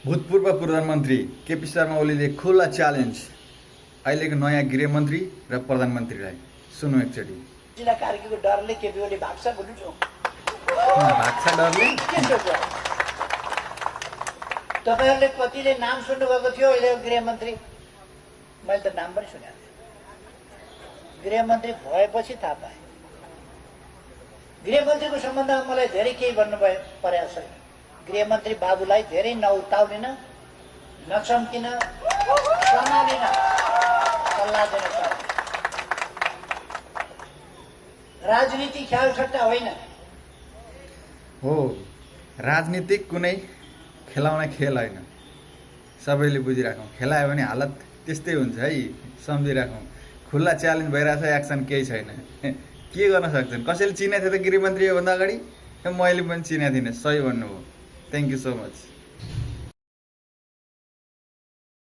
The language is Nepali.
भूतपूर्व प्रधानमन्त्री केपी शर्मा ओलीले खुला च्यालेन्ज अहिलेको नयाँ गृहमन्त्री र प्रधानमन्त्रीलाई। सुनौ एकचोटि। जिल्ला कार्कीको डरले केपी ओली भाग्छ भन्नु भाग्छ डरले। तपाईहरुले कतिले नाम सुन्नुभएको थियो अहिलेको गृहमन्त्री? मैले त नाम पनि सुनेको थिएँ। गृहमन्त्री भएपछि थाहा पाएँ। गृहमन्त्रीको सम्बन्धमा मलाई धेरै केही भन्नु परेको छैन। गृहमन्त्री बाबुलाई धेरै नउताउलिन, नचम्किन, सम्हालिन सल्लाह दिन चाहन्छु। राजनीति ख्यालठट्टा होइन हो, राजनीतिक कुनै खेलाउने खेल होइन। सबैले बुझिराखौँ। खेलायो भने हालत त्यस्तै हुन्छ है, सम्झिराखौँ। खुल्ला च्यालेन्ज भइरहेछ, एक्सन केही छैन। के गर्न सक्छन्? कसैले चिनेको थियो त गृहमन्त्री योभन्दा अगाडि? मैले पनि चिनेको थिइनँ। सही भन्नुभयो। Thank you so much.